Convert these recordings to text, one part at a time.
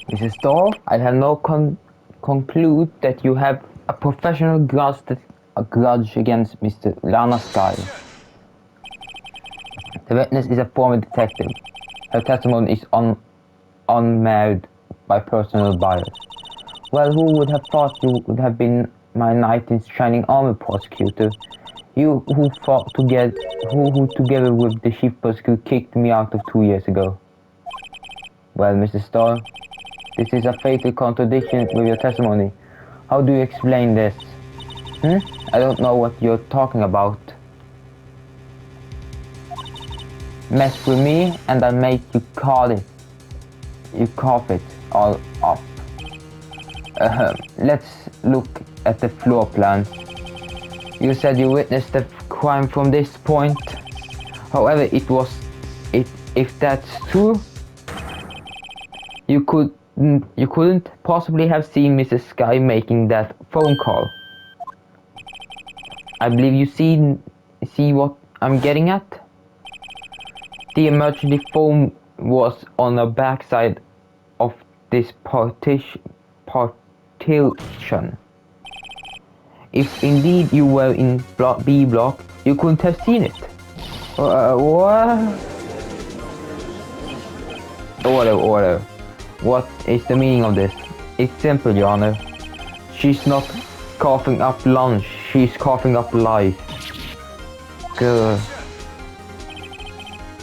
Mrs. Starr, I have now conclude that you have a professional grudge against Mr. Lana Sky. The witness is a former detective. Her testimony is unmarred by personal bias. Well, who would have thought you would have been my knight in shining armor, prosecutor? You who together with the chief prosecutor kicked me out of 2 years ago. Well, Mr. Starr, this is a fatal contradiction with your testimony. How do you explain this? I don't know what you're talking about. Mess with me and I'll make you cough it all up. Let's look at the floor plans. You said you witnessed the crime from this point. However, if that's true, you couldn't possibly have seen Mrs. Sky making that phone call. I believe you see what I'm getting at? The emergency phone was on the backside of this partition. If indeed you were in B block, you couldn't have seen it. What? Order. What is the meaning of this? It's simple, Your Honor. She's not coughing up lunch, she's coughing up life. Good.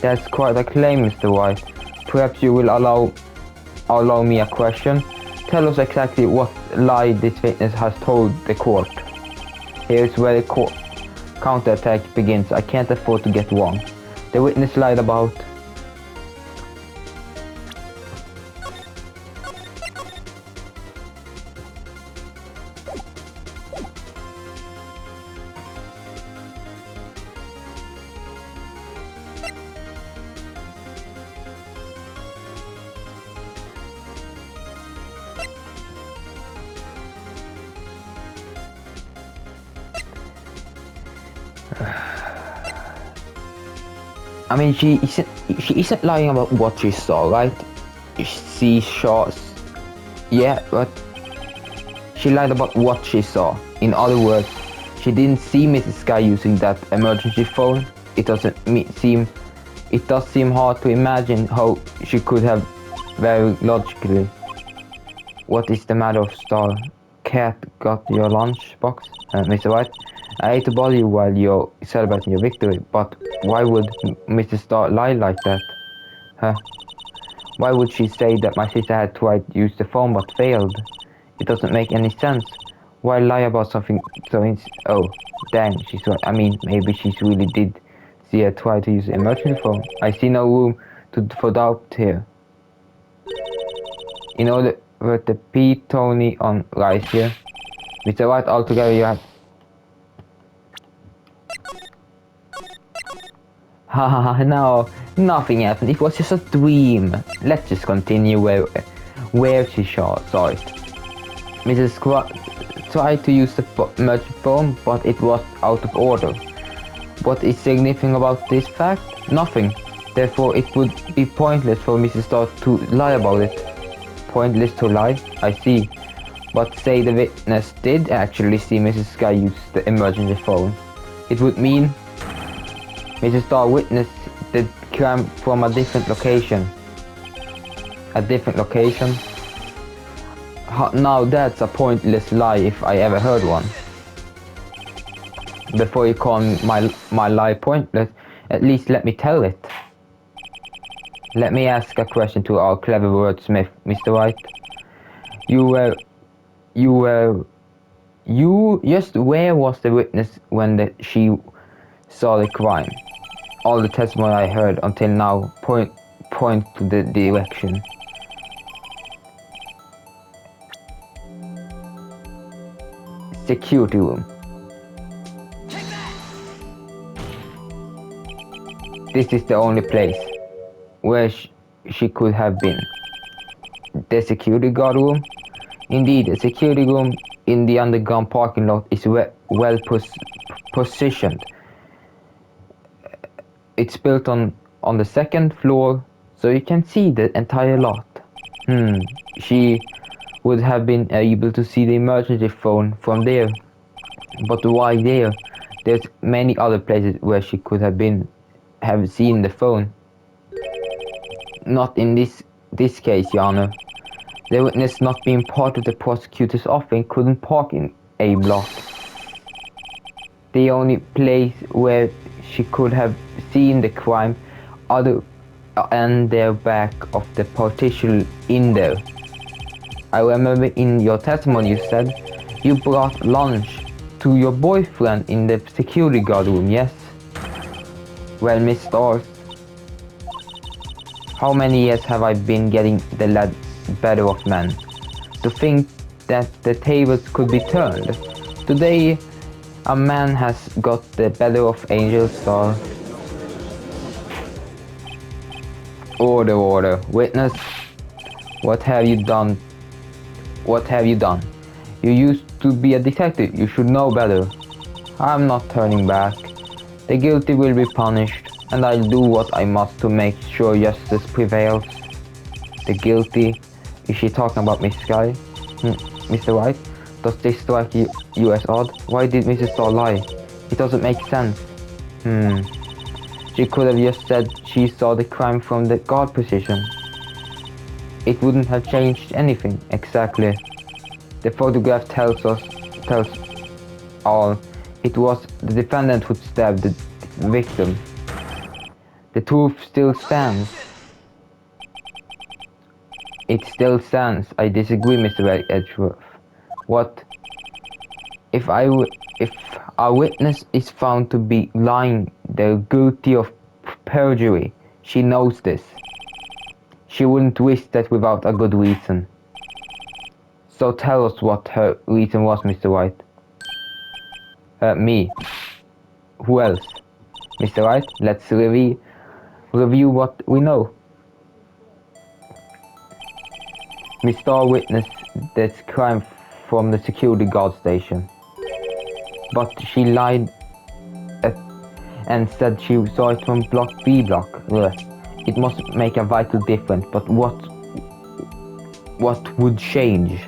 That's quite a claim, Mr. White. Perhaps you will allow me a question. Tell us exactly what lie this witness has told the court. Here's where the counterattack begins. I can't afford to get wrong. The witness lied about... I mean, she isn't lying about what she saw, right? She saw... Yeah, but... She lied about what she saw. In other words, she didn't see Mrs. Sky using that emergency phone. It does seem hard to imagine how she could have very logically. What is the matter of Star? Cat got your lunch box? Mr. White? I hate to bother you while you're celebrating your victory, but why would Mrs. Starr lie like that? Huh? Why would she say that my sister had tried to use the phone but failed? It doesn't make any sense. Why lie about something so oh, dang, she's right. I mean, maybe she really did see her try to use the emergency phone. I see no room for doubt here. In order with the P. Tony on rice here. Mr. White, altogether you have... Haha, no, nothing happened. It was just a dream. Let's just continue where she saw it. Mrs. tried to use the emergency phone, but it was out of order. What is significant about this fact? Nothing. Therefore, it would be pointless for Mrs. Starr to lie about it. Pointless to lie? I see. But say the witness did actually see Mrs. Sky use the emergency phone. It would mean Mrs. Starr witnessed the crime from a different location. A different location? Now that's a pointless lie if I ever heard one. Before you call my lie pointless, at least let me tell it. Let me ask a question to our clever wordsmith, Mr. White. Just where was the witness when she saw the crime? All the testimony I heard until now point to the direction. Security room. This is the only place where she could have been. The security guard room? Indeed, the security room in the underground parking lot is well positioned. It's built on the second floor, so you can see the entire lot. she would have been able to see the emergency phone from there. But why there? There's many other places where she could have seen the phone. Not in this case, Your Honor. The witness, not being part of the prosecutor's office, couldn't park in A block. The only place where she could have seen the crime other and the back of the partition in there. I remember in your testimony you said you brought lunch to your boyfriend in the security guard room, yes? Well, Miss Stars, how many years have I been getting the lad better of men? To think that the tables could be turned. Today, a man has got the better of Angel Star. Order, order. Witness, what have you done? What have you done? You used to be a detective. You should know better. I'm not turning back. The guilty will be punished, and I'll do what I must to make sure justice prevails. The guilty? Is she talking about Miss Sky? Mr. Wright? Does this strike you as odd? Why did Mrs. Starr lie? It doesn't make sense. She could have just said she saw the crime from the guard position. It wouldn't have changed anything, exactly. The photograph tells all. It was the defendant who stabbed the victim. The truth still stands. It still stands. I disagree, Mr. Edgeworth. What? If a witness is found to be lying, they're guilty of perjury. She knows this. She wouldn't risk that without a good reason. So tell us what her reason was, Mr. White. Me. Who else? Mr. White, let's review what we know. Miss Starr witnessed this crime from the security guard station. But she lied and said she saw it from block B block. It must make a vital difference, but what would change?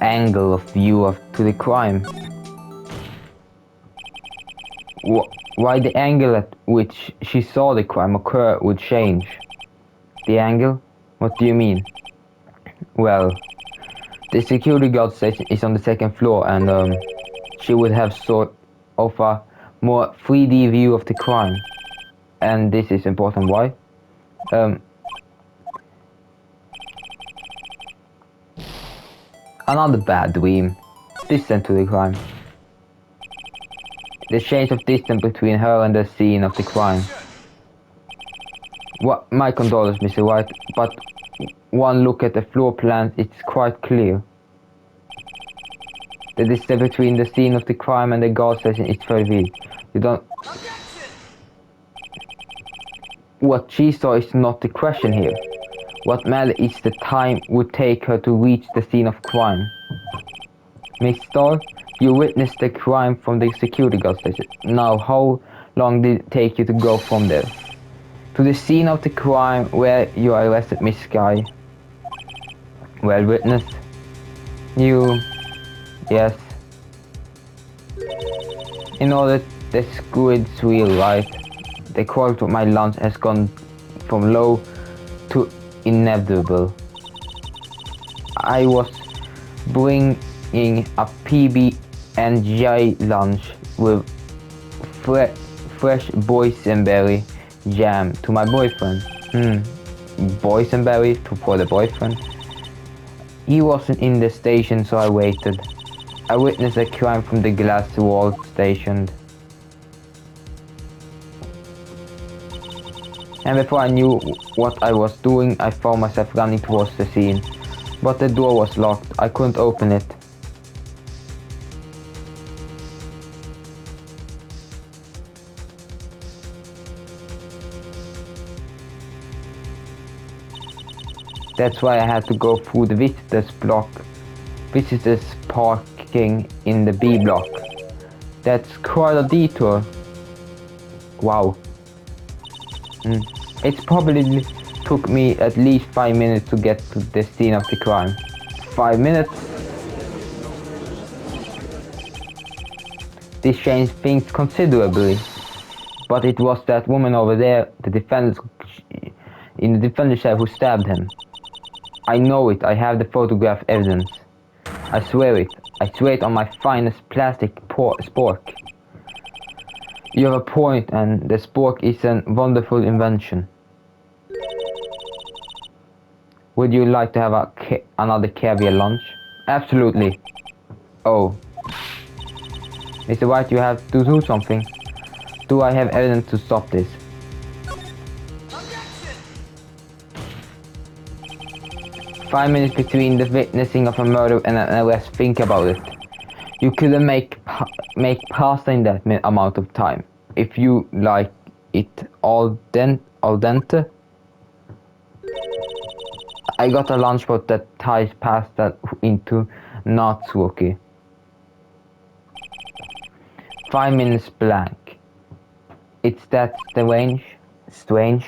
Angle of view to the crime. Why the angle at which she saw the crime occur would change? The angle? What do you mean? Well, the security guard station is on the second floor, and she would have sort of a more 3D view of the crime. And this is important. Why? Another bad dream. Distant to the crime. The change of distance between her and the scene of the crime. My condolences, Mr. White, but one look at the floor plan, it's quite clear. The distance between the scene of the crime and the guard station is 30 feet. You don't... What she saw is not the question here. What matters is the time would take her to reach the scene of crime. Miss Starr, you witnessed the crime from the security guard station. Now, how long did it take you to go from there to the scene of the crime where you arrested Miss Sky? Well, witness, yes. In order the squid's real right, the quality of my lunch has gone from low to inevitable. I was bringing a PB&J lunch with fresh boysenberry jam to my boyfriend. Boysenberry for the boyfriend? He wasn't in the station, so I waited. I witnessed a crime from the glass wall station. And before I knew what I was doing, I found myself running towards the scene. But the door was locked. I couldn't open it. That's why I had to go through the visitors parking in the B block. That's quite a detour. Wow. It's probably took me at least 5 minutes to get to the scene of the crime. 5 minutes? This changed things considerably. But it was that woman over there, in the defender's cell, who stabbed him. I know it, I have the photograph evidence. I swear it. I swear it on my finest plastic spork. You have a point, and the spork is a wonderful invention. Would you like to have another caviar lunch? Absolutely. Oh. Mr. White, you have to do something. Do I have evidence to stop this? Objection! 5 minutes between the witnessing of a murder and an arrest. Think about it. You couldn't make pasta in that amount of time. If you like it al dente. I got a lunchbox that ties pasta into knots, Wookie. 5 minutes blank. It's that strange.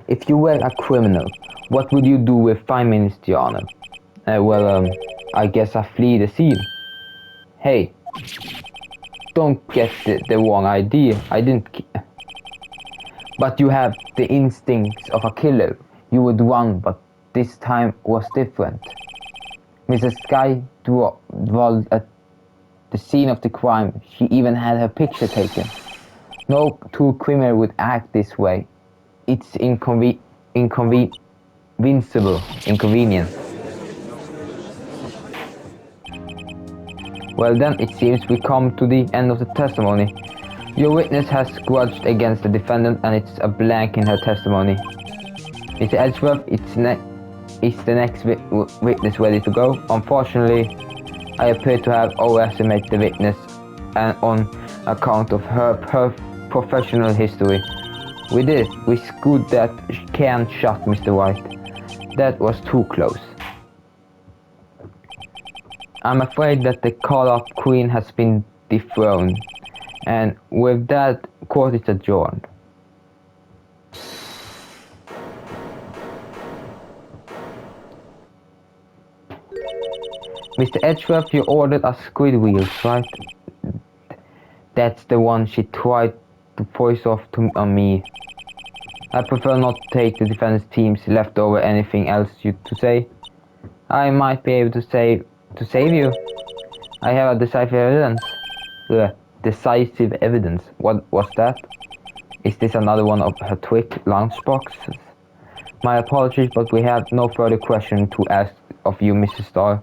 If you were a criminal, what would you do with 5 minutes, Your Honor? I guess I flee the scene. Hey, don't get the wrong idea. I didn't. But you have the instincts of a killer. You would run, but this time was different. Mrs. Sky dwelled at the scene of the crime. She even had her picture taken. No true criminal would act this way. It's inconvenient. Well then, it seems we come to the end of the testimony. Your witness has grudged against the defendant, and it's a blank in her testimony. Mr. Edgeworth, is the next witness ready to go? Unfortunately, I appear to have overestimated the witness and on account of her professional history. We screwed that can shut, Mr. White. That was too close. I'm afraid that the call-up queen has been dethroned, and with that, court is adjourned. Mr. Edgeworth, you ordered a squid wheels, right? That's the one she tried to voice off on me. I prefer not to take the defense team's leftover. Anything else to say? I might be able to save you. I have a decisive evidence. Decisive evidence. What was that? Is this another one of her Twig lunchboxes? My apologies, but we have no further question to ask of you, Mrs. Starr.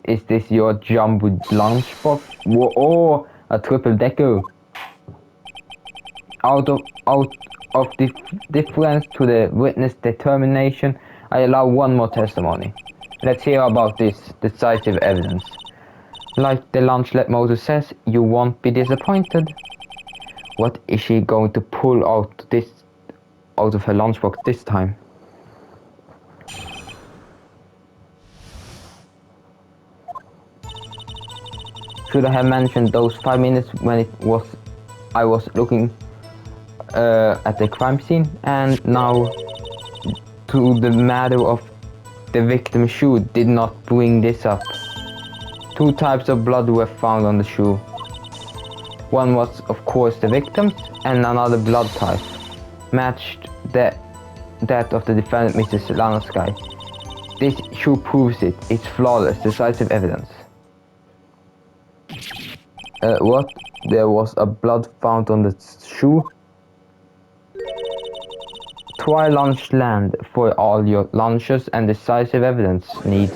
Is this your jumbo lunchbox? Whoa, a triple decker. Out of the difference to the witness determination, I allow one more testimony. Let's hear about this decisive evidence. Like the lunchlet motto says, you won't be disappointed. What is she going to pull out of her lunchbox this time? Should I have mentioned those 5 minutes when I was looking at the crime scene? And now to the matter of the victim's shoe, did not bring this up. 2 types of blood were found on the shoe. One was of course the victim's, and another blood type matched that of the defendant, Mrs. Lanosky. This shoe proves it. It's flawless, decisive evidence. What? There was a blood found on the shoe? Try Lunchland for all your lunches and decisive evidence needs.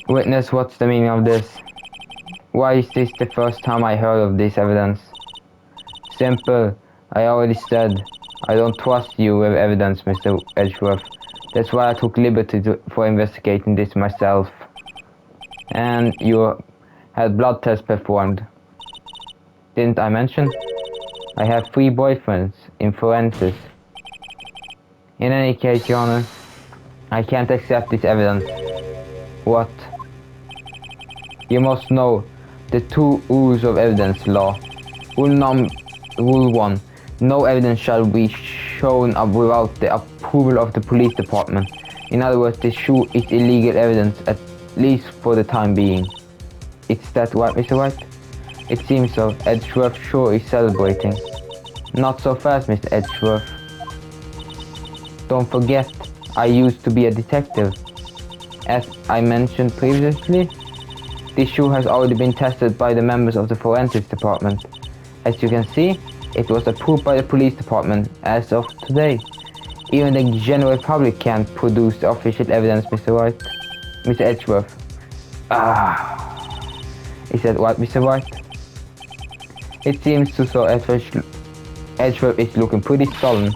Witness, what's the meaning of this? Why is this the first time I heard of this evidence? Simple. I already said I don't trust you with evidence, Mr. Edgeworth. That's why I took liberty for investigating this myself. And you had blood tests performed. Didn't I mention? I have 3 boyfriends in forensics. In any case, Your Honor, I can't accept this evidence. What? You must know the 2 rules of evidence law. Rule 1. No evidence shall be shown without the approval of the police department. In other words, the shoe is illegal evidence, at least for the time being. Is that right, Mr. Wright? It seems so. Edgeworth sure is celebrating. Not so fast, Mr. Edgeworth. Don't forget, I used to be a detective. As I mentioned previously, this shoe has already been tested by the members of the forensics department. As you can see, it was approved by the police department as of today. Even the general public can't produce the official evidence, Mr. Wright. Mr. Edgeworth. Is that right, Mr. Wright? It seems so. Edgeworth is looking pretty sullen.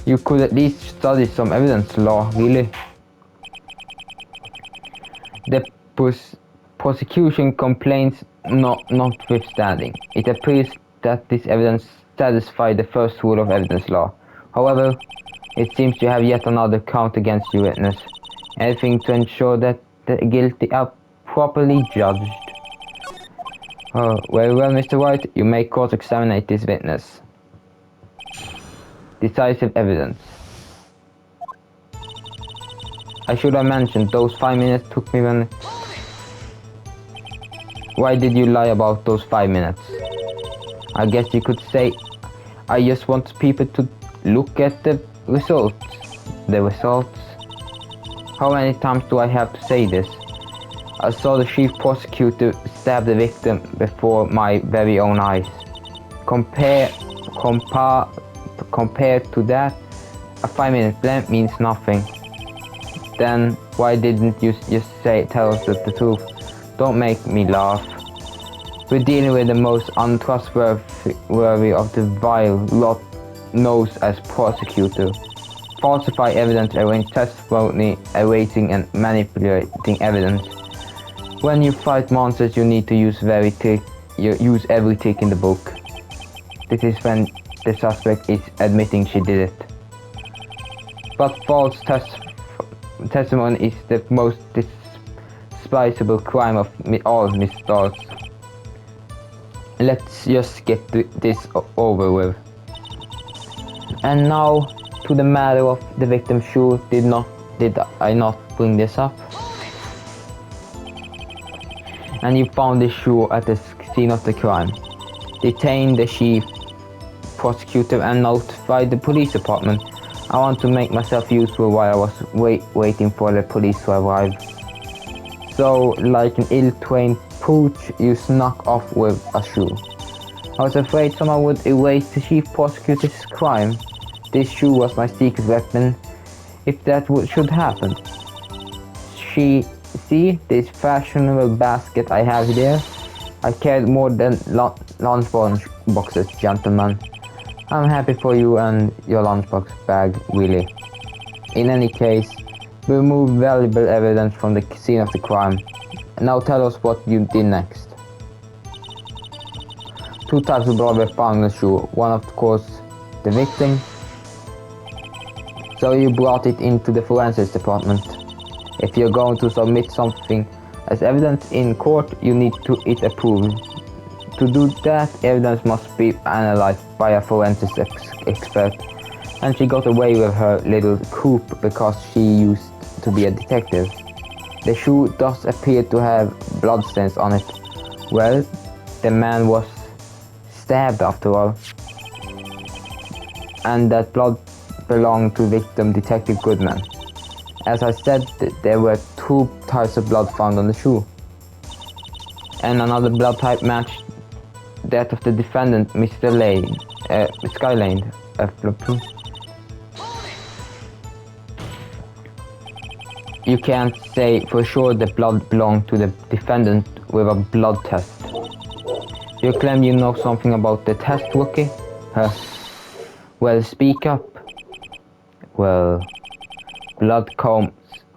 You could at least study some evidence law, really. The prosecution complaints notwithstanding, it appears that this evidence satisfies the first rule of evidence law. However, it seems you have yet another count against you, witness. Anything to ensure that the guilty are properly judged. Oh, very well, Mr. White. You may cross-examine this witness. Decisive evidence. I should have mentioned those 5 minutes took me when... Why did you lie about those 5 minutes? I guess you could say I just want people to look at the results. The results? How many times do I have to say this? I saw the chief prosecutor stab the victim before my very own eyes. Compared to that, a 5-minute blank means nothing. Then why didn't you just tell us the truth? Don't make me laugh. We're dealing with the most untrustworthy of the vile lot known as prosecutor. Falsify evidence, arrange testimony, erasing and manipulating evidence. When you fight monsters, you need to use every trick in the book. This is when the suspect is admitting she did it. But false testimony is the most despicable crime of all, Miss Dawes. Let's just get this over with. And now to the matter of the victim's shoe. Did I not bring this up? And you found the shoe at the scene of the crime. Detained the chief prosecutor and notified the police department. I want to make myself useful while I was waiting for the police to arrive. So, like an ill-trained pooch, you snuck off with a shoe. I was afraid someone would erase the chief prosecutor's crime. This shoe was my secret weapon, if that should happen. See this fashionable basket I have here? I carried more than lunch boxes, gentlemen. I'm happy for you and your lunchbox bag, really. In any case, we removed valuable evidence from the scene of the crime. Now tell us what you did next. 2 types of blood were found in the shoe. One, of course, the victim. So you brought it into the forensics department. If you're going to submit something as evidence in court, you need it approved. To do that, evidence must be analyzed by a forensics expert. And she got away with her little coup because she used to be a detective. The shoe does appear to have bloodstains on it. Well, the man was stabbed after all. And that blood belonged to victim Detective Goodman. As I said, there were 2 types of blood found on the shoe. And another blood type matched that of the defendant, Mr. Skylane. You can't say for sure the blood belonged to the defendant with a blood test. You claim you know something about the test, rookie? Huh. Well, speak up. Well, blood comes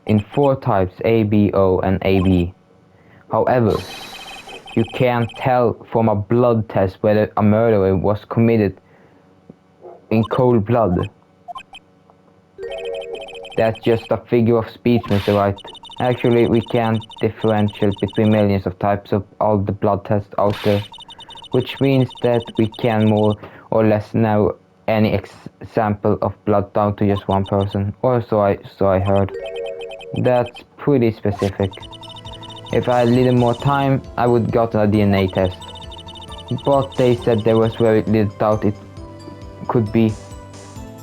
in 4 types, A, B, O, and AB. However, You can't tell from a blood test whether a murder was committed in cold blood. That's just a figure of speech, Mr. Wright. Actually, we can't differentiate between millions of types of all the blood tests out there, which means that we can more or less narrow any example of blood down to just one person, or so I heard. That's pretty specific. If I had a little more time, I would gotten a DNA test. But they said there was very little doubt it could be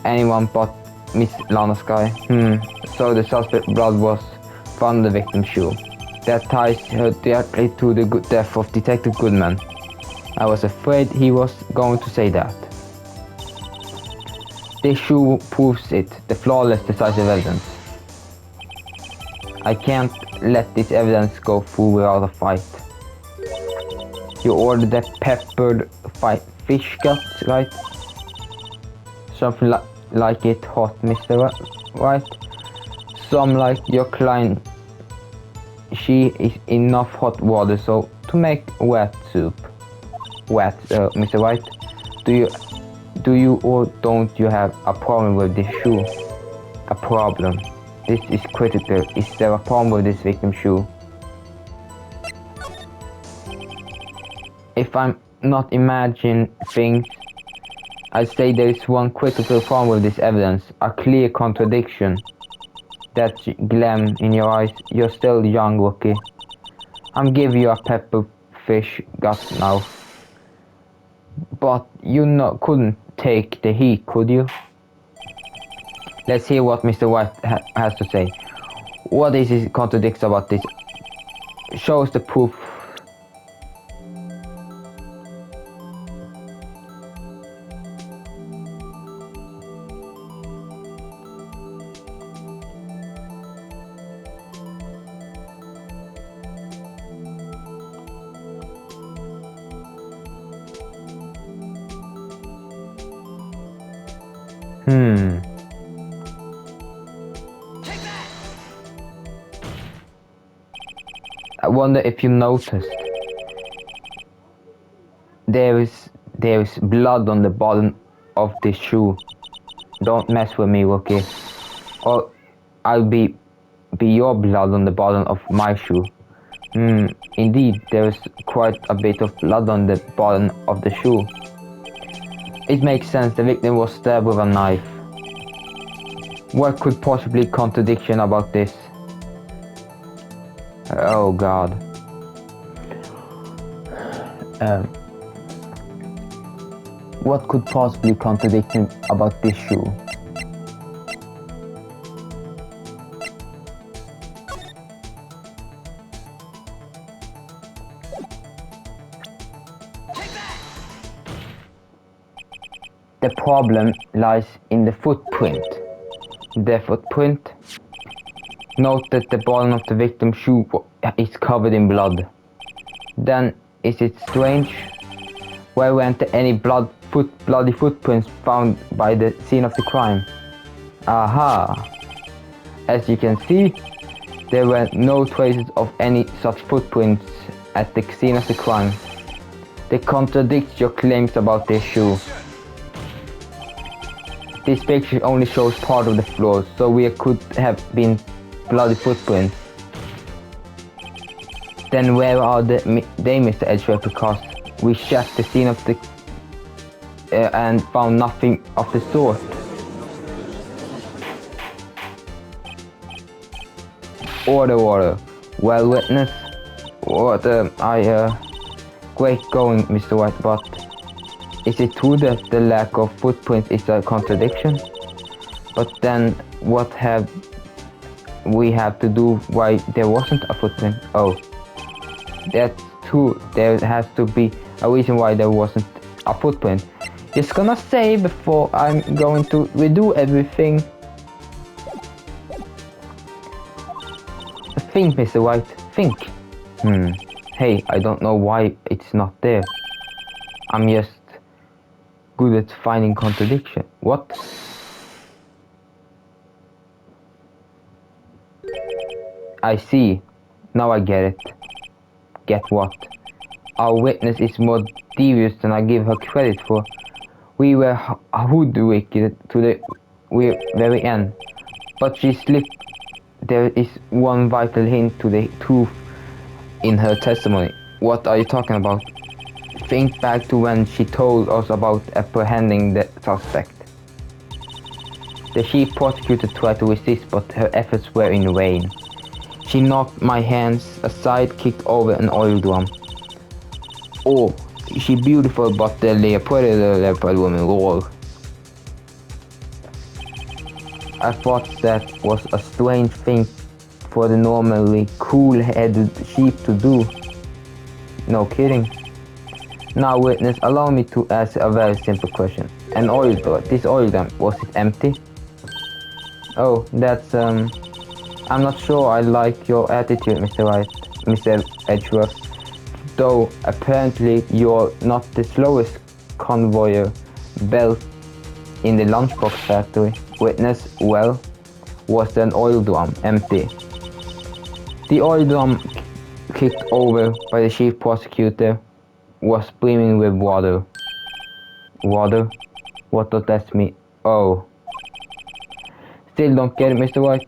anyone but Miss Lana Sky. So the suspect blood was found on the victim's shoe. That ties her directly to the death of Detective Goodman. I was afraid he was going to say that. This shoe proves it, the flawless decisive evidence. I can't let this evidence go through without a fight. You ordered that peppered fish guts, right? Something like it hot, Mr. Right? Some like your client. She is enough hot water so to make wet soup. Wet, Mr. White. Do you or don't you have a problem with this shoe? A problem. This is critical. Is there a problem with this victim's shoe? If I'm not imagining things, I'd say there is one critical problem with this evidence, a clear contradiction. That gleam in your eyes, you're still young, rookie. I'm giving you a pepper fish gut now. But you couldn't take the heat, could you? Let's hear what Mr. White has to say. What is his contradicts about this? Shows the proof. I wonder if you noticed. There is blood on the bottom of this shoe. Don't mess with me, rookie. Or I'll be your blood on the bottom of my shoe. Indeed, there is quite a bit of blood on the bottom of the shoe. It makes sense, the victim was stabbed with a knife. What could possibly contradiction about this? Oh God. What could possibly contradict him about this shoe? The problem lies in the footprint. The footprint. Note that the bottom of the victim's shoe is covered in blood. Then, is it strange? Why weren't there any bloody footprints found by the scene of the crime? Aha! As you can see, there were no traces of any such footprints at the scene of the crime. They contradict your claims about this shoe. This picture only shows part of the floor, so we could have been bloody footprints. Then where are they, Mr. Edgeworth? Because we checked the scene of the and found nothing of the sort. Order. Well, witness. Great going, Mr. White, but is it true that the lack of footprints is a contradiction? But then, what have we have to do why there wasn't a footprint? Oh, that's true. There has to be a reason why there wasn't a footprint. Just gonna say before I'm going to redo everything. Think, Mr. White, think. Hey, I don't know why it's not there. I'm just good at finding contradiction. What? I see. Now I get it. Get what? Our witness is more devious than I give her credit for. We were hoodwinked to the very end. But she slipped. There is one vital hint to the truth in her testimony. What are you talking about? Think back to when she told us about apprehending the suspect. The chief prosecutor tried to resist, but her efforts were in vain. She knocked my hands aside, kicked over an oil drum. Oh, she beautiful, but the leopard woman roar. I thought that was a strange thing for the normally cool-headed chief to do. No kidding. Now witness, allow me to ask a very simple question. An oil drum, this oil drum, was it empty? Oh, that's I'm not sure I like your attitude, Mr. Wright, Mr. Edgeworth. Though apparently you're not the slowest conveyor belt in the lunchbox factory. Witness, well, was the oil drum empty? The oil drum kicked over by the chief prosecutor was brimming with water. Water? What does that mean? Oh. Still don't get it, Mr. White.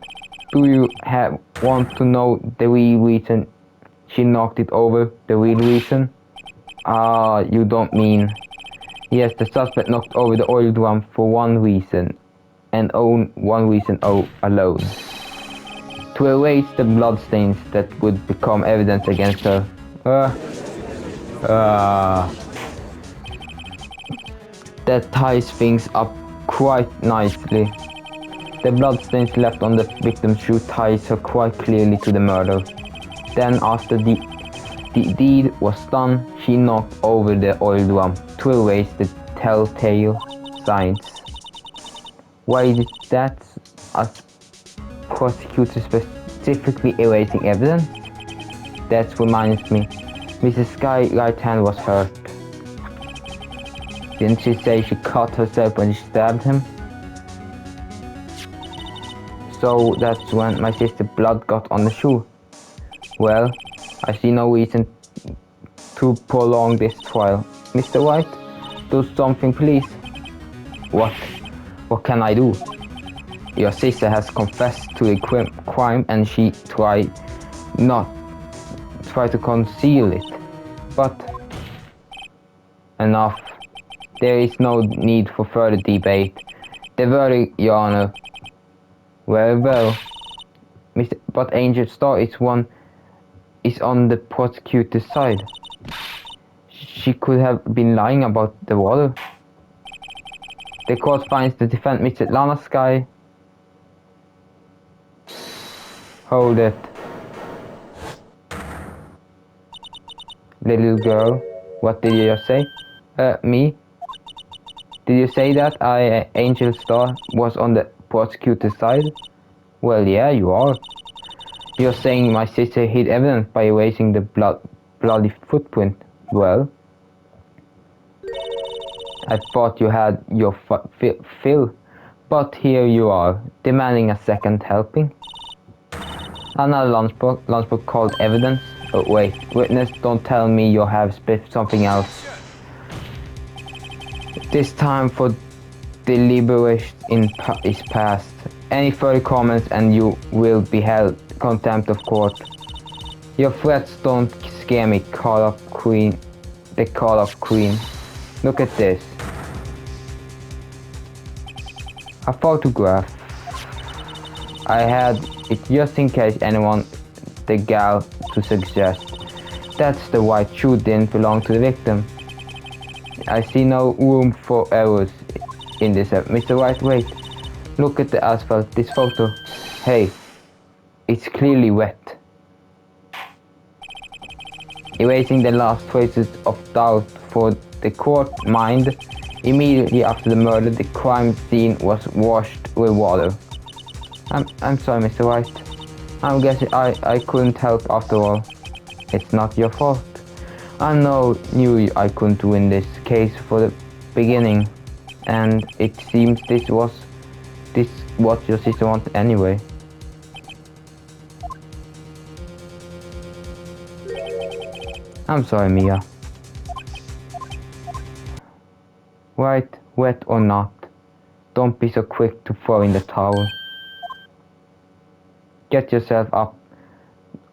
Do you want to know the real reason she knocked it over? The real reason? Ah, you don't mean... Yes, the suspect knocked over the oil drum for one reason, and one reason alone. To erase the bloodstains that would become evidence against her. That ties things up quite nicely. The bloodstains left on the victim's shoe ties her quite clearly to the murder. Then after the deed was done, she knocked over the oil drum to erase the telltale signs. Why did that? As prosecutor specifically erasing evidence? That reminds me, Mrs. Sky's right hand was hurt. Didn't she say she cut herself when she stabbed him? So that's when my sister's blood got on the shoe. Well, I see no reason to prolong this trial. Mr. White, do something please. What? What can I do? Your sister has confessed to a crime and she tried to conceal it. But enough. There is no need for further debate. The verdict, Your Honor. Very well. But Angel Star is on the prosecutor's side. She could have been lying about the water. The court finds the defendant, Mr. Lana Sky. Hold it. Little girl, what did you just say? Me? Did you say that Angel Star was on the prosecutor's side? Well, yeah, you are. You're saying my sister hid evidence by erasing the bloody footprint. Well, I thought you had your fill, but here you are, demanding a second helping. Another lunchbox called evidence. Oh wait, witness, don't tell me you have spiffed something else. This time for deliberation is past. Any further comments and you will be held contempt of court. Your threats don't scare me, call up queen. The call of queen. Look at this. A photograph. I had it just in case anyone the gal to suggest. That's the white shoe didn't belong to the victim. I see no room for errors in this. Mr. White, wait. Look at the asphalt, this photo. Hey, it's clearly wet. Erasing the last traces of doubt for the court mind, immediately after the murder, the crime scene was washed with water. I'm sorry, Mr. White. I'm guessing I couldn't help after all. It's not your fault. I knew I couldn't win this case for the beginning, and it seems this what your sister wanted anyway. I'm sorry, Mia. Right, wet or not, don't be so quick to throw in the towel. Get yourself up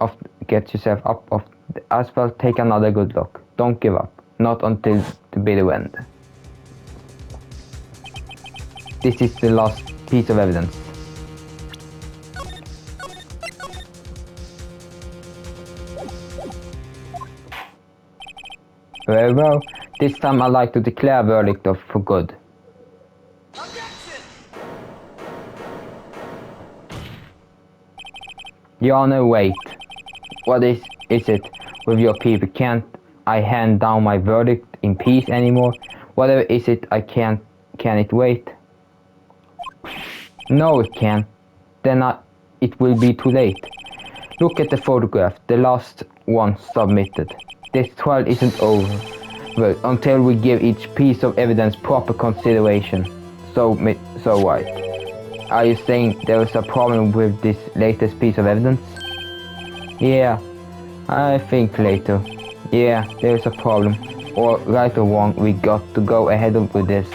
off the asphalt, take another good look. Don't give up, not until the bitter end. This is the last piece of evidence. Very well, this time I'd like to declare a verdict of for good. Your Honor, wait. What is it with your people? Can't I hand down my verdict in peace anymore? Whatever is it, can it wait? No, it can't. Then it will be too late. Look at the photograph, the last one submitted. This trial isn't over until we give each piece of evidence proper consideration. So what? Are you saying there is a problem with this latest piece of evidence? Yeah, I think later. Yeah, there is a problem. Or right or wrong, we got to go ahead with this.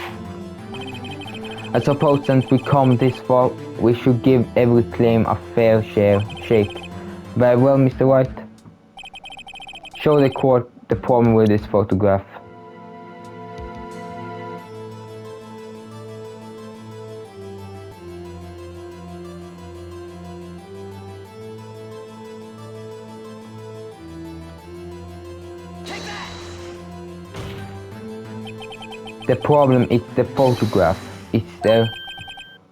I suppose since we come this far, we should give every claim a fair shake. Very well, Mr. Wright. Show the court the problem with this photograph. The problem is the photograph. It's there.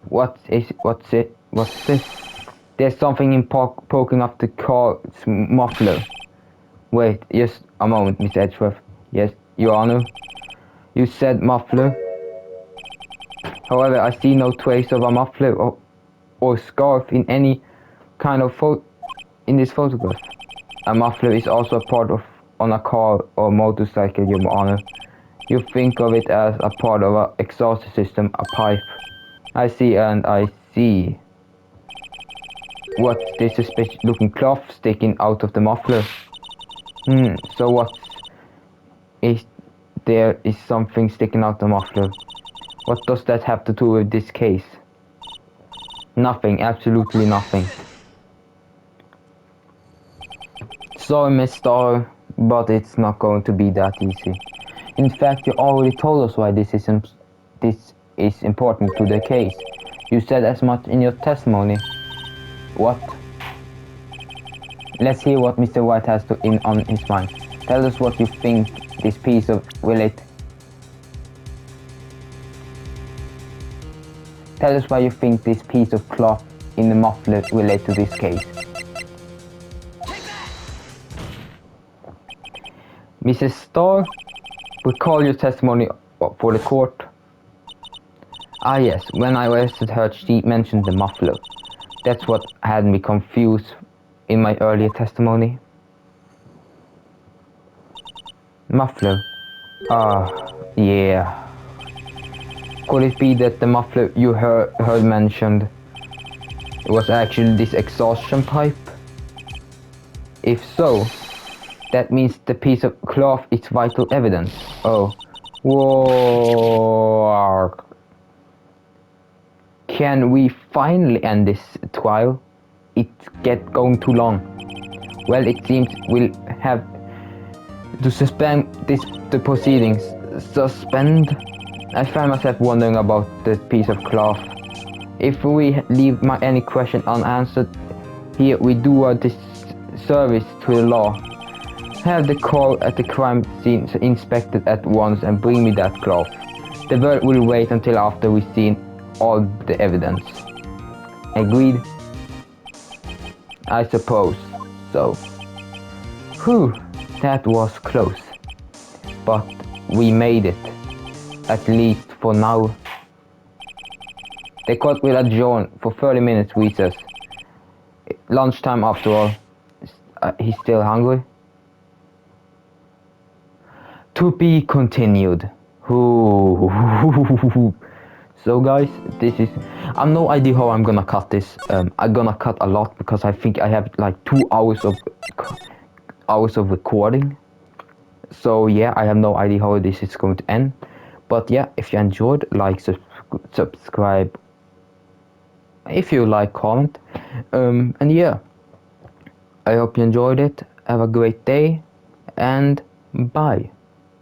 What's this? There's something poking up the car's muffler. Wait, just a moment, Miss Edgeworth. Yes, Your Honor. You said muffler. However, I see no trace of a muffler or scarf in any kind of in this photograph. A muffler is also a part of on a car or motorcycle, Your Honor. You think of it as a part of an exhaust system, a pipe. I see, and I see. What's this suspicious looking cloth sticking out of the muffler? So what is there is something sticking out the muffler? What does that have to do with this case? Nothing, absolutely nothing. Sorry, Miss Starr, but it's not going to be that easy. In fact, you already told us why this is important to the case. You said as much in your testimony. What? Let's hear what Mr. White has on his mind. Tell us what you think this piece of Tell us why you think this piece of cloth in the muffler relate to this case. Mrs. Starr, recall your testimony for the court. Ah yes, when I arrested her, she mentioned the muffler. That's what had me confused in my earlier testimony. Muffler. Ah, yeah. Could it be that the muffler you heard mentioned was actually this exhaustion pipe? If so, that means the piece of cloth is vital evidence. Oh. Whoa. Can we finally end this trial? It's going too long. Well, it seems we'll have to suspend the proceedings. Suspend? I find myself wondering about this piece of cloth. If we leave any question unanswered here, we do a disservice to the law. Have the car at the crime scene inspected at once and bring me that cloth. The verdict will wait until after we've seen all the evidence. Agreed? I suppose so. Whew, that was close. But we made it. At least for now. The court will adjourn for 30 minutes recess. Lunchtime after all. He's still hungry? To be continued. Ooh. So guys, I have no idea how I'm gonna cut this. I'm gonna cut a lot because I think I have like 2 hours of recording. So yeah, I have no idea how this is going to end. But yeah, if you enjoyed, like, subscribe. If you like, comment. And yeah, I hope you enjoyed it. Have a great day, and bye.